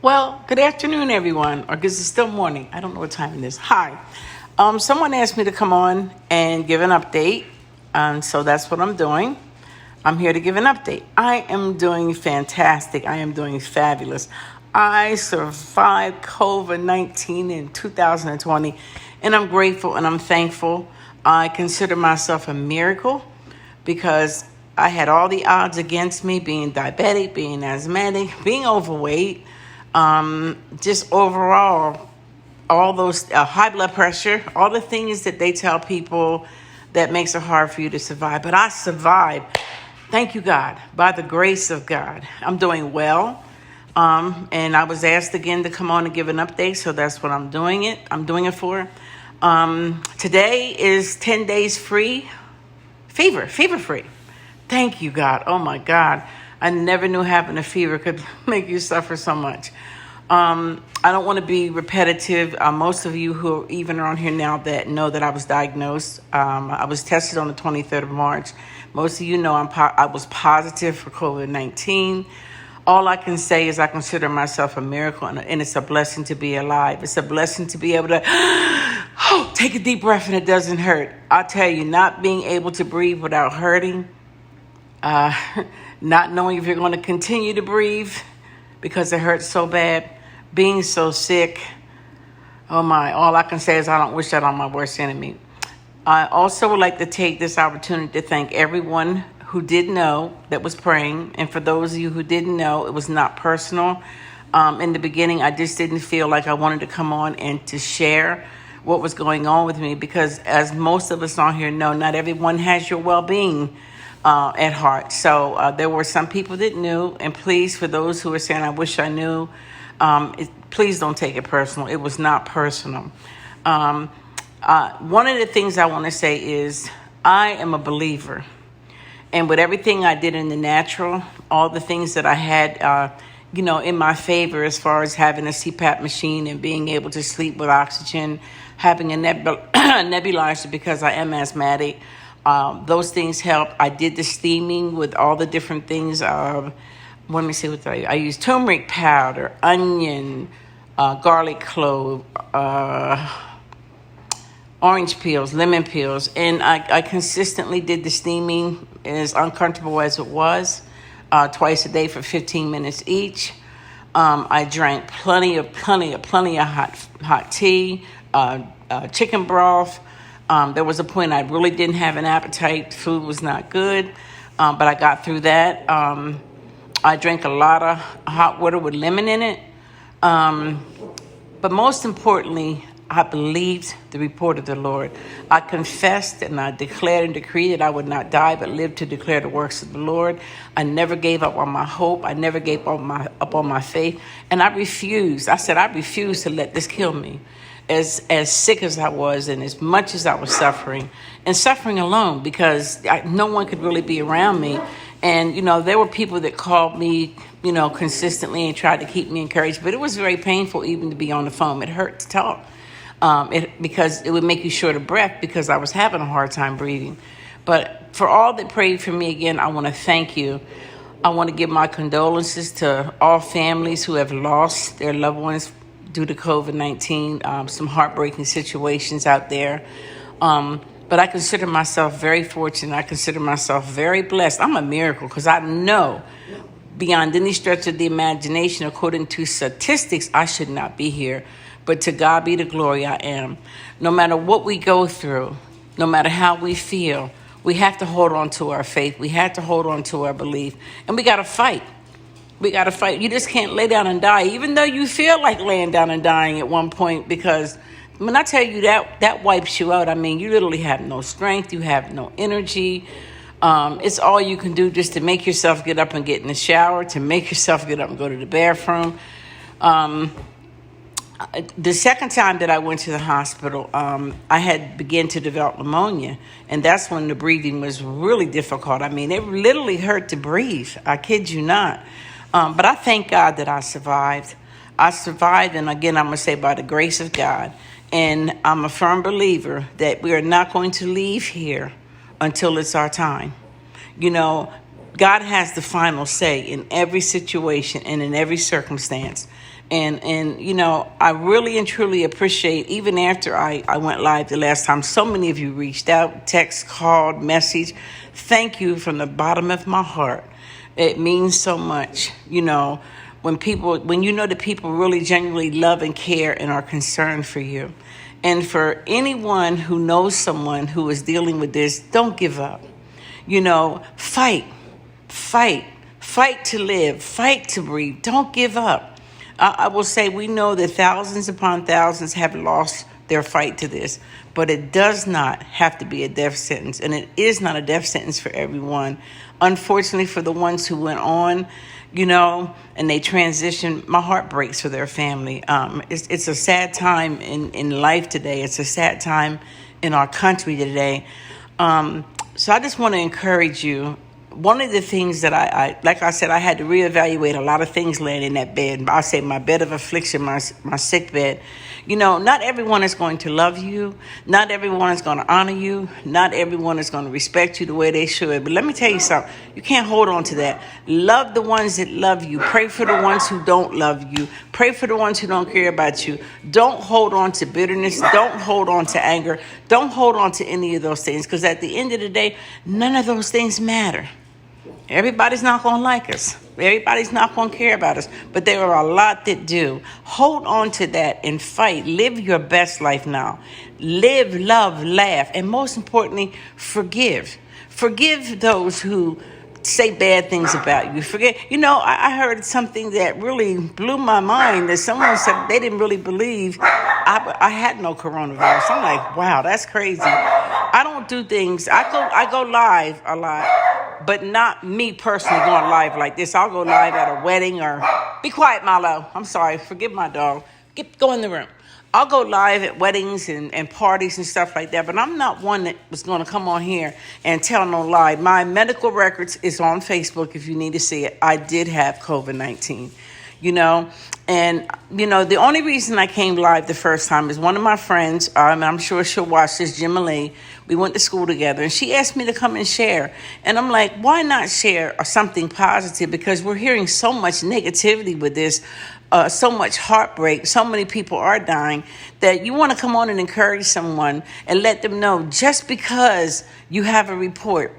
Well, good afternoon, everyone, or because it's still morning. I don't know what time it is. Hi. Someone asked me to come on and give an update, and so that's what I'm doing. I'm here to give an update. I am doing fantastic. I am doing fabulous. I survived COVID-19 in 2020, and I'm grateful and I'm thankful. I consider myself a miracle because I had all the odds against me, being diabetic, being asthmatic, being overweight, just overall, all those high blood pressure, all the things that they tell people that makes it hard for you to survive. But I survived. Thank you, God, by the grace of God. I'm doing well. And I was asked again to come on and give an update, so that's what I'm doing it for. Today is 10 days free, fever free. Thank you, God. Oh my God. I never knew having a fever could make you suffer so much. I don't want to be repetitive. Most of you who even are on here now that know that I was diagnosed. I was tested on the 23rd of March. Most of you know I was positive for COVID-19. All I can say is I consider myself a miracle, and it's a blessing to be alive. It's a blessing to be able to take a deep breath and it doesn't hurt. I'll tell you, not being able to breathe without hurting, not knowing if you're going to continue to breathe because it hurts so bad, being so sick. Oh my, all I can say is I don't wish that on my worst enemy. I also would like to take this opportunity to thank everyone who did know that was praying. And for those of you who didn't know, it was not personal. In the beginning, I just didn't feel like I wanted to come on and to share what was going on with me because as most of us on here know, not everyone has your well-being at heart. So there were some people that knew, and please, for those who are saying, I wish I knew, please don't take it personal. It was not personal. One of the things I want to say is I am a believer. And with everything I did in the natural, all the things that I had, in my favor as far as having a CPAP machine and being able to sleep with oxygen, having a nebulizer because I am asthmatic, those things help. I did the steaming with all the different things. Let me see what I used: turmeric powder, onion, garlic clove, orange peels, lemon peels, and I consistently did the steaming as uncomfortable as it was, twice a day for 15 minutes each. I drank plenty of hot tea, chicken broth. There was a point I really didn't have an appetite. Food was not good, but I got through that. I drank a lot of hot water with lemon in it. But most importantly, I believed the report of the Lord. I confessed and I declared and decreed that I would not die, but live to declare the works of the Lord. I never gave up on my hope. I never gave up on my faith. And I refused. I said, I refuse to let this kill me. As sick as I was and as much as I was suffering, and suffering alone because no one could really be around me. And, there were people that called me, consistently and tried to keep me encouraged. But it was very painful even to be on the phone. It hurt to talk. Because it would make you short of breath because I was having a hard time breathing. But for all that prayed for me, again, I want to thank you. I want to give my condolences to all families who have lost their loved ones due to COVID-19, some heartbreaking situations out there. But I consider myself very fortunate. I consider myself very blessed. I'm a miracle because I know beyond any stretch of the imagination, according to statistics, I should not be here. But to God be the glory, I am. No matter what we go through, no matter how we feel, we have to hold on to our faith. We have to hold on to our belief. And we got to fight. We got to fight. You just can't lay down and die, even though you feel like laying down and dying at one point, because when I tell you that wipes you out, I mean, you literally have no strength. You have no energy. It's all you can do just to make yourself get up and get in the shower, to make yourself get up and go to the bathroom. The second time that I went to the hospital, I had begun to develop pneumonia, and that's when the breathing was really difficult. I mean, it literally hurt to breathe. I kid you not. But I thank God that I survived. And again, I'm going to say by the grace of God. And I'm a firm believer that we are not going to leave here until it's our time. God has the final say in every situation and in every circumstance. And I really and truly appreciate, even after I went live the last time, so many of you reached out, text, called, message. Thank you from the bottom of my heart. It means so much, when you know that people really genuinely love and care and are concerned for you. And for anyone who knows someone who is dealing with this, don't give up. Fight to live, fight to breathe. Don't give up. I will say we know that thousands upon thousands have lost their fight to this, but it does not have to be a death sentence, and it is not a death sentence for everyone. Unfortunately, for the ones who went on, and they transitioned, my heart breaks for their family. It's a sad time in life today. It's a sad time in our country today. So I just want to encourage you. One of the things that like I said, I had to reevaluate a lot of things laying in that bed. I say my bed of affliction, my sick bed. Not everyone is going to love you. Not everyone is going to honor you. Not everyone is going to respect you the way they should. But let me tell you something. You can't hold on to that. Love the ones that love you. Pray for the ones who don't love you. Pray for the ones who don't care about you. Don't hold on to bitterness. Don't hold on to anger. Don't hold on to any of those things, because at the end of the day, none of those things matter. Everybody's not going to like us. Everybody's not going to care about us. But there are a lot that do. Hold on to that and fight. Live your best life now. Live, love, laugh. And most importantly, forgive. Forgive those who say bad things about you. Forget. I heard something that really blew my mind, that someone said they didn't really believe I had no coronavirus. I'm like, wow, that's crazy. I don't do things. I go live a lot, but not me personally going live like this. I'll go live at a wedding or be quiet, Milo. I'm sorry. Forgive my dog. Go in the room. I'll go live at weddings and parties and stuff like that, but I'm not one that was going to come on here and tell no lie. My medical records is on Facebook if you need to see it. I did have COVID-19, and, the only reason I came live the first time is one of my friends, and I'm sure she'll watch this, Jim Malay. We went to school together, and she asked me to come and share. And I'm like, why not share something positive? Because we're hearing so much negativity with this, so much heartbreak. So many people are dying that you want to come on and encourage someone and let them know, just because you have a report,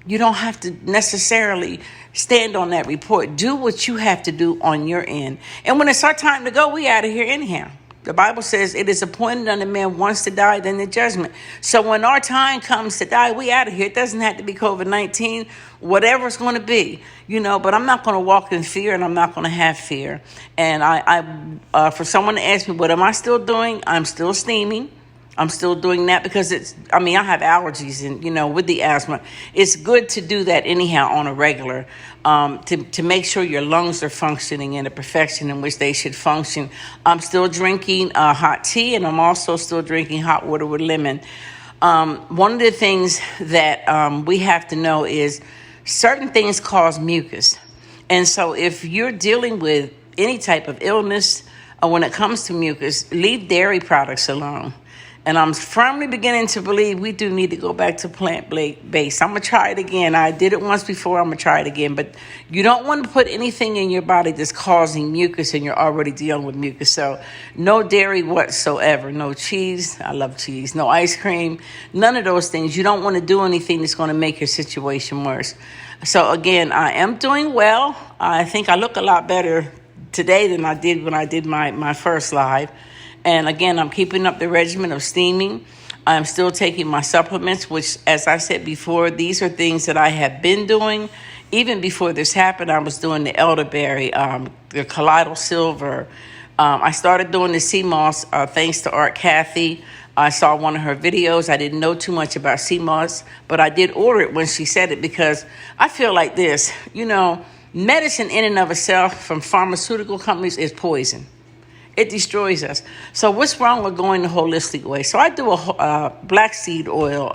you don't have to necessarily stand on that report. Do what you have to do on your end. And when it's our time to go, we out of here anyhow. The Bible says it is appointed unto man once to die, then the judgment. So when our time comes to die, we out of here. It doesn't have to be COVID-19, whatever it's going to be, but I'm not going to walk in fear, and I'm not going to have fear. And I for someone to ask me, what am I still doing? I'm still steaming. I'm still doing that because I have allergies and, with the asthma, it's good to do that anyhow on a regular, to make sure your lungs are functioning in the perfection in which they should function. I'm still drinking hot tea, and I'm also still drinking hot water with lemon. One of the things that we have to know is certain things cause mucus. And so if you're dealing with any type of illness, when it comes to mucus, leave dairy products alone. And I'm firmly beginning to believe we do need to go back to plant-based. I'm going to try it again. I did it once before. I'm going to try it again. But you don't want to put anything in your body that's causing mucus, and you're already dealing with mucus. So no dairy whatsoever. No cheese. I love cheese. No ice cream. None of those things. You don't want to do anything that's going to make your situation worse. So, again, I am doing well. I think I look a lot better today than I did when I did my first live. And again, I'm keeping up the regimen of steaming. I'm still taking my supplements, which, as I said before, these are things that I have been doing. Even before this happened, I was doing the elderberry, the colloidal silver. I started doing the sea moss thanks to Art Kathy. I saw one of her videos. I didn't know too much about sea moss, but I did order it when she said it, because I feel like this, medicine in and of itself from pharmaceutical companies is poison. It destroys us. So what's wrong with going the holistic way? So I do a black seed oil.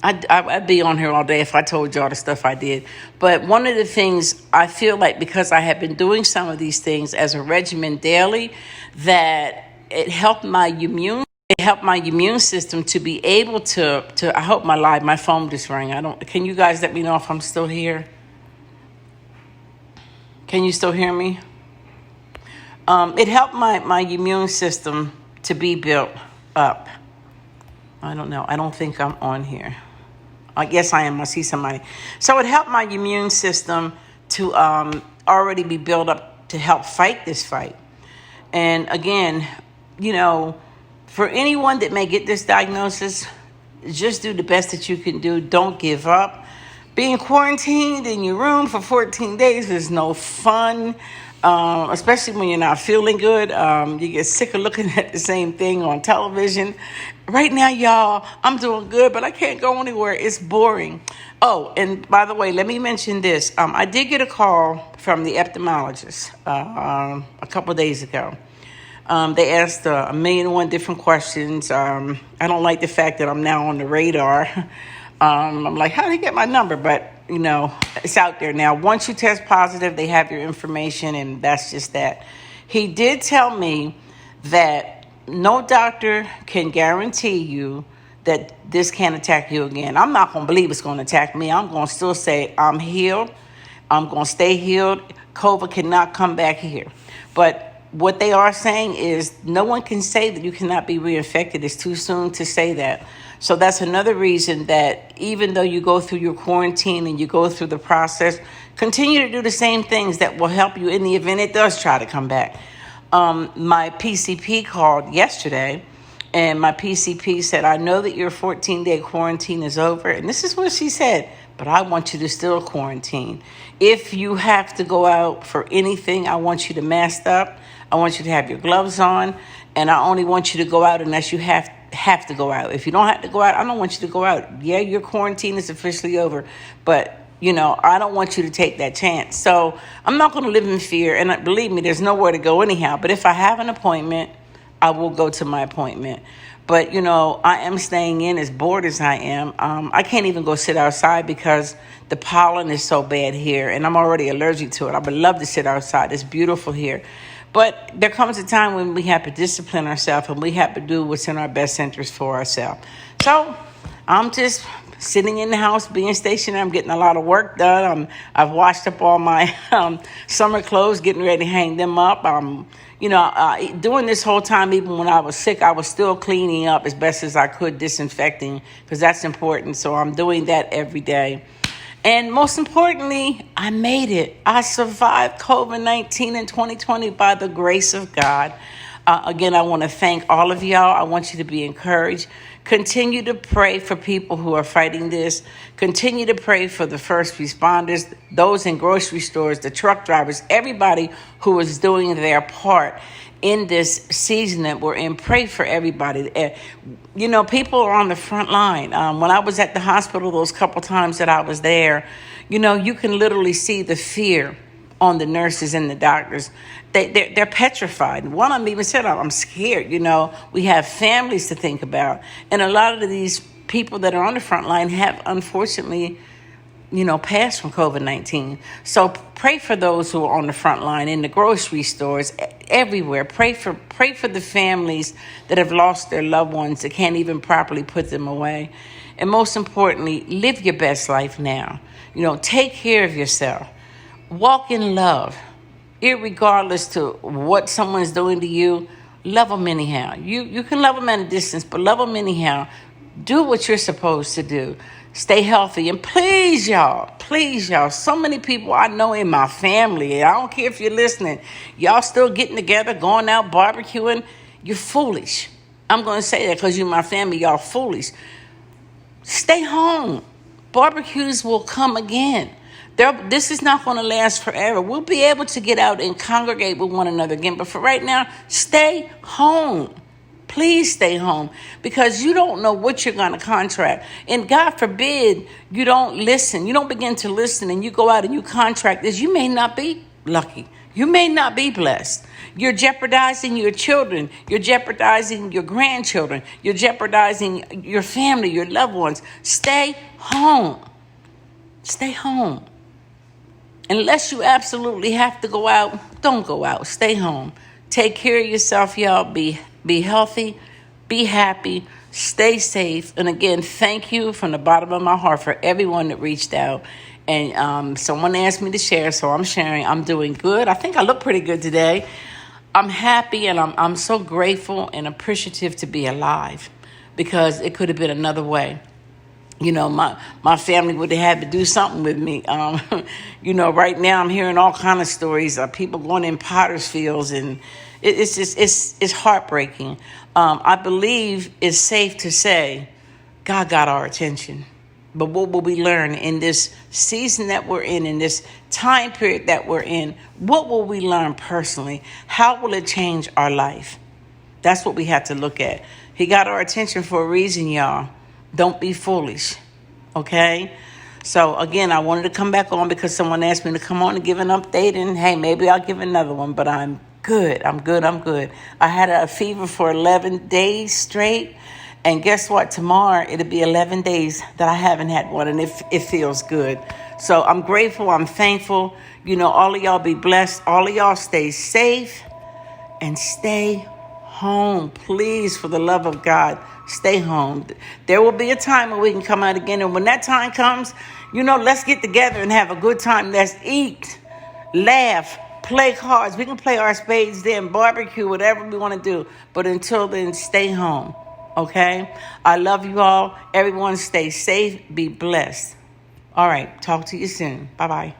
I'd be on here all day if I told y'all the stuff I did. But one of the things I feel like, because I have been doing some of these things as a regimen daily, that it helped my immune system to be able to I hope my phone just rang. Can you guys let me know if I'm still here? Can you still hear me? It helped my immune system to be built up. I don't know. I don't think I'm on here. I guess I am. I see somebody. So it helped my immune system to already be built up to help fight this fight. And again, for anyone that may get this diagnosis, just do the best that you can do. Don't give up. Being quarantined in your room for 14 days is no fun, especially when you're not feeling good. You get sick of looking at the same thing on television. Right now, y'all, I'm doing good, but I can't go anywhere. It's boring. Oh, and by the way, let me mention this. I did get a call from the ophthalmologist a couple of days ago. They asked 1,000,001 different questions. I don't like the fact that I'm now on the radar. I'm like, how did he get my number? But, it's out there now. Once you test positive, they have your information, and that's just that. He did tell me that no doctor can guarantee you that this can't attack you again. I'm not going to believe it's going to attack me. I'm going to still say I'm healed. I'm going to stay healed. COVID cannot come back here. But what they are saying is no one can say that you cannot be reinfected. It's too soon to say that. So that's another reason that even though you go through your quarantine and you go through the process, continue to do the same things that will help you in the event it does try to come back. My PCP called yesterday, and my PCP said, I know that your 14-day quarantine is over. And this is what she said, but I want you to still quarantine. If you have to go out for anything, I want you to mask up. I want you to have your gloves on, and I only want you to go out unless you have to go out. If you don't have to go out, I don't want you to go out. Yeah, your quarantine is officially over, but I don't want you to take that chance. So I'm not going to live in fear, and believe me, there's nowhere to go anyhow. But if I have an appointment, I will go to my appointment. But, I am staying in as bored as I am. I can't even go sit outside because the pollen is so bad here, and I'm already allergic to it. I would love to sit outside. It's beautiful here. But there comes a time when we have to discipline ourselves, and we have to do what's in our best interest for ourselves. So I'm just sitting in the house, being stationary. I'm getting a lot of work done. I've washed up all my summer clothes, getting ready to hang them up. During this whole time, even when I was sick, I was still cleaning up as best as I could, disinfecting, because that's important. So I'm doing that every day. And most importantly, I made it. I survived COVID-19 in 2020 by the grace of God. Again, I want to thank all of y'all. I want you to be encouraged. Continue to pray for people who are fighting this. Continue to pray for the first responders, those in grocery stores, the truck drivers, everybody who is doing their part in this season that we're in. Pray for everybody. People are on the front line. When I was at the hospital those couple times that I was there, you can literally see the fear on the nurses and the doctors. They're petrified. One of them even said, I'm scared. We have families to think about. And a lot of these people that are on the front line have, unfortunately, passed from COVID-19. So pray for those who are on the front line in the grocery stores, everywhere. Pray for the families that have lost their loved ones, that can't even properly put them away. And most importantly, live your best life now. Take care of yourself. Walk in love. Irregardless to what someone's doing to you, love them anyhow. You can love them at a distance, but love them anyhow. Do what you're supposed to do. Stay healthy. And please, y'all, so many people I know in my family, I don't care if you're listening, y'all still getting together, going out, barbecuing. You're foolish. I'm going to say that because you're my family. Y'all foolish. Stay home. Barbecues will come again. This is not going to last forever. We'll be able to get out and congregate with one another again. But for right now, stay home. Please stay home, because you don't know what you're going to contract. And God forbid you don't listen. You don't begin to listen and you go out and you contract this. You may not be lucky. You may not be blessed. You're jeopardizing your children. You're jeopardizing your grandchildren. You're jeopardizing your family, your loved ones. Stay home. Stay home. Unless you absolutely have to go out, don't go out. Stay home. Take care of yourself, y'all. Be healthy. Be happy. Stay safe. And again, thank you from the bottom of my heart for everyone that reached out. And someone asked me to share, so I'm sharing. I'm doing good. I think I look pretty good today. I'm happy, and I'm so grateful and appreciative to be alive, because it could have been another way. My family would have had to do something with me. Right now I'm hearing all kind of stories of people going in potter's fields, and it's heartbreaking. I believe it's safe to say God got our attention. But what will we learn in this season that we're in this time period that we're in? What will we learn personally? How will it change our life? That's what we have to look at. He got our attention for a reason, y'all. Don't be foolish, okay? So, again, I wanted to come back on because someone asked me to come on and give an update. And, hey, maybe I'll give another one, but I'm good. I'm good. I had a fever for 11 days straight. And guess what? Tomorrow, it'll be 11 days that I haven't had one, and it feels good. So I'm grateful. I'm thankful. All of y'all be blessed. All of y'all stay safe and stay home. Please, for the love of God, stay home. There will be a time when we can come out again. And when that time comes, let's get together and have a good time. Let's eat, laugh, play cards. We can play our spades then, barbecue, whatever we want to do. But until then, stay home. Okay? I love you all. Everyone stay safe. Be blessed. All right. Talk to you soon. Bye-bye.